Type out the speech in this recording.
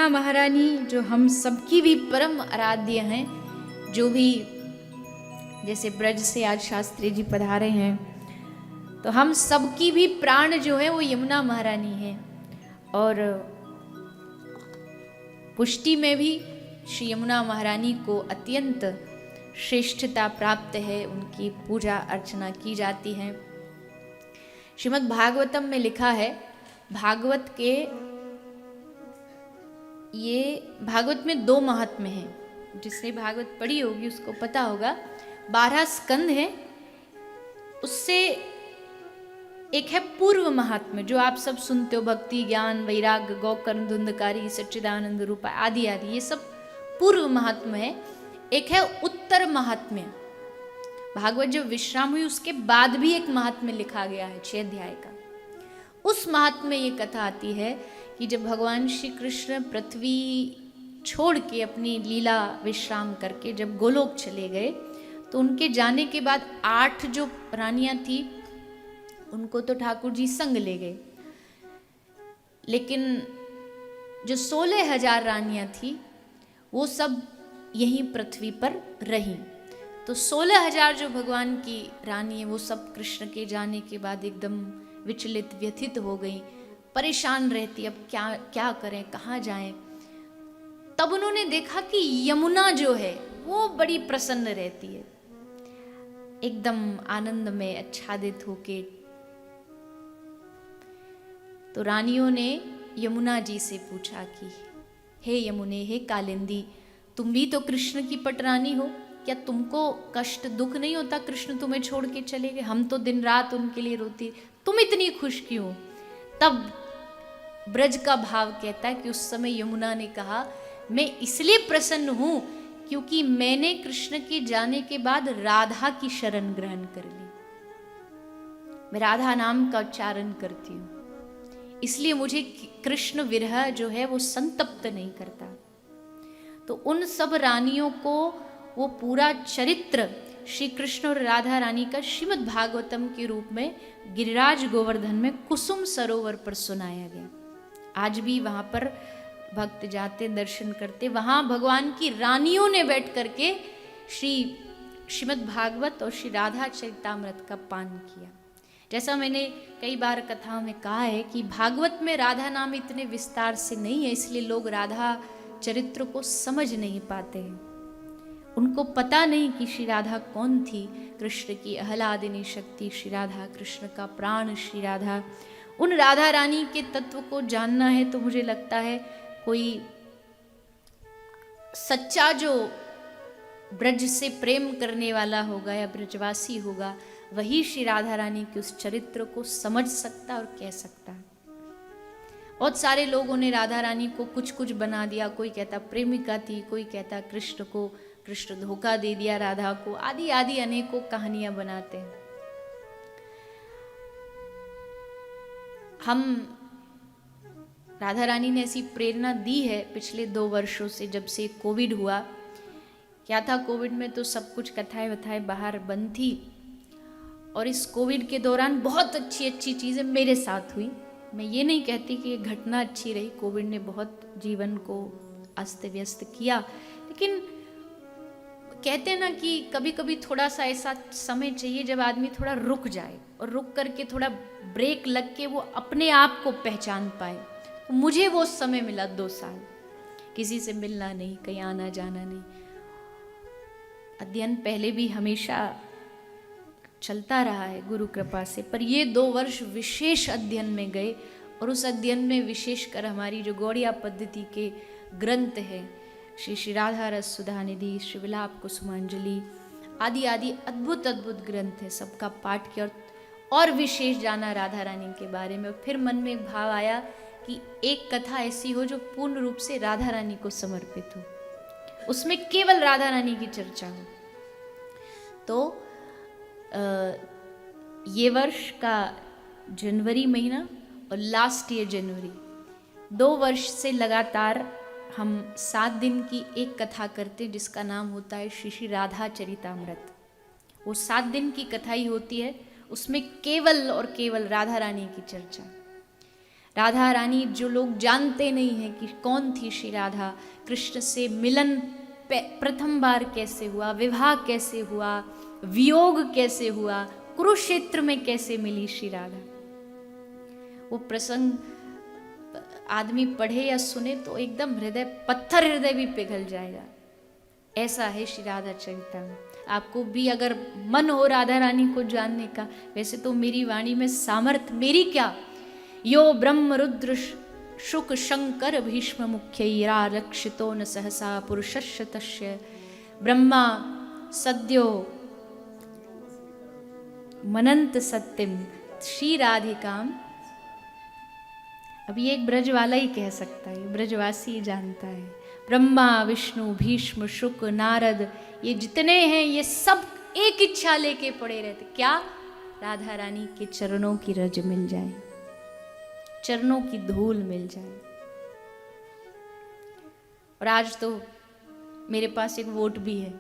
यमुना महारानी जो हम सबकी भी परम आराध्य हैं, जो भी जैसे ब्रज से आज शास्त्री जी पधारे हैं, तो हम सबकी भी प्राण जो है वो यमुना महारानी है। और पुष्टि में भी श्री यमुना महारानी को अत्यंत श्रेष्ठता प्राप्त है, उनकी पूजा अर्चना की जाती है। श्रीमद् भागवतम में लिखा है, भागवत के ये भागवत में 2 महात्म्य हैं। जिसने भागवत पढ़ी होगी उसको पता होगा। 12 स्कंद हैं, उससे एक है पूर्व महात्म्य जो आप सब सुनते हो, भक्ति ज्ञान वैराग्य गोकर्ण धुंधकारी सच्चिदानंद रूपा आदि आदि, ये सब पूर्व महात्म्य है। एक है उत्तर महात्म्य। भागवत जब विश्राम हुई उसके बाद भी एक महात्म्य लिखा गया है 6 अध्याय का। उस महात्म्य में ये कथा आती है कि जब भगवान श्री कृष्ण पृथ्वी छोड़ के अपनी लीला विश्राम करके जब गोलोक चले गए, तो उनके जाने के बाद 8 जो रानियां थी उनको तो ठाकुर जी संग ले गए, लेकिन जो 16,000 रानियां थी वो सब यहीं पृथ्वी पर रहीं। तो 16,000 जो भगवान की रानी है वो सब कृष्ण के जाने के बाद एकदम विचलित व्यथित हो गई, परेशान रहती, अब क्या क्या करें, कहाँ जाएं। तब उन्होंने देखा कि यमुना जो है वो बड़ी प्रसन्न रहती है, एकदम आनंद में आच्छादित होके। तो रानियों ने यमुना जी से पूछा कि हे यमुने, हे कालिंदी, तुम भी तो कृष्ण की पटरानी हो, क्या तुमको कष्ट दुख नहीं होता कृष्ण तुम्हें छोड़ के चले गए? हम तो दिन रात उनके लिए रोती, तुम इतनी खुश क्यों? तब ब्रज का भाव कहता है कि उस समय यमुना ने कहा, मैं इसलिए प्रसन्न हूं क्योंकि मैंने कृष्ण के जाने के बाद राधा की शरण ग्रहण कर ली। मैं राधा नाम का उच्चारण करती हूँ, इसलिए मुझे कृष्ण विरह जो है वो संतप्त नहीं करता। तो उन सब रानियों को वो पूरा चरित्र श्री कृष्ण और राधा रानी का श्रीमद् भागवतम के रूप में गिरिराज गोवर्धन में कुसुम सरोवर पर सुनाया गया। आज भी वहाँ पर भक्त जाते, दर्शन करते, वहाँ भगवान की रानियों ने बैठ करके श्रीमद् भागवत और श्री राधा चरितामृत का पान किया। जैसा मैंने कई बार कथाओं में कहा है कि भागवत में राधा नाम इतने विस्तार से नहीं है, इसलिए लोग राधा चरित्र को समझ नहीं पाते हैं। उनको पता नहीं कि श्री राधा कौन थी, कृष्ण की आह्लादिनी शक्ति श्री राधा, कृष्ण का प्राण श्री राधा। उन राधा रानी के तत्व को जानना है तो मुझे लगता है कोई सच्चा जो ब्रज से प्रेम करने वाला होगा या ब्रजवासी होगा, वही श्री राधा रानी के उस चरित्र को समझ सकता और कह सकता है। बहुत सारे लोगों ने राधा रानी को कुछ कुछ बना दिया, कोई कहता प्रेमिका थी, कोई कहता कृष्ण धोखा दे दिया राधा को, आदि आदि अनेकों कहानियां बनाते हैं। हम राधा रानी ने ऐसी प्रेरणा दी है पिछले 2 वर्षों से, जब से कोविड हुआ। क्या था, कोविड में तो सब कुछ कथाएं वथाएं बाहर बंद थी, और इस कोविड के दौरान बहुत अच्छी अच्छी चीज़ें मेरे साथ हुई। मैं ये नहीं कहती कि ये घटना अच्छी रही, कोविड ने बहुत जीवन को अस्त व्यस्त किया, लेकिन कहते हैं ना कि कभी कभी थोड़ा सा ऐसा समय चाहिए जब आदमी थोड़ा रुक जाए, और रुक करके थोड़ा ब्रेक लग के वो अपने आप को पहचान पाए। तो मुझे वो समय मिला 2 साल, किसी से मिलना नहीं, कहीं आना जाना नहीं। अध्ययन पहले भी हमेशा चलता रहा है गुरु कृपा से, पर ये 2 वर्ष विशेष अध्ययन में गए, और उस अध्ययन में विशेषकर हमारी जो गौड़िया पद्धति के ग्रंथ है, श्री राधा रस सुधानिधि, श्री विलाप कुसुमांजलि आदि आदि अद्भुत अद्भुत ग्रंथ है, सबका पाठ किया और विशेष जाना राधा रानी के बारे में। फिर मन में एक भाव आया कि एक कथा ऐसी हो जो पूर्ण रूप से राधा रानी को समर्पित हो, उसमें केवल राधा रानी की चर्चा हो। तो ये वर्ष का जनवरी महीना और लास्ट ईयर जनवरी, 2 वर्ष से लगातार हम 7 दिन की एक कथा करते हैं जिसका नाम होता है श्री राधा चरितामृत। वो 7 दिन की कथा ही होती है, उसमें केवल और केवल राधा रानी की चर्चा। राधा रानी जो लोग जानते नहीं हैं कि कौन थी श्री राधा, कृष्ण से मिलन प्रथम बार कैसे हुआ, विवाह कैसे हुआ, वियोग कैसे हुआ, कुरुक्षेत्र में कैसे मिली श्री राधा, वो प्रसंग आदमी पढ़े या सुने तो एकदम हृदय, पत्थर हृदय भी पिघल जाएगा। ऐसा है श्री राधा चरितामृत। आपको भी अगर मन हो राधा रानी को जानने का, वैसे तो मेरी वाणी में सामर्थ्य मेरी क्या, यो ब्रह्म रुद्र शुक शंकर भीष्म मुख्यैरा रक्षितो न सहसा पुरुषस्य तस्य ब्रह्मा सद्यो मनंत सत्यम श्री राधिकाम। अब ये एक ब्रज वाला ही कह सकता है, ब्रजवासी ही जानता है। ब्रह्मा विष्णु भीष्म शुक नारद, ये जितने हैं ये सब एक इच्छा लेके पड़े रहते, क्या, राधा रानी के चरणों की रज मिल जाए, चरणों की धूल मिल जाए। और आज तो मेरे पास एक वोट भी है,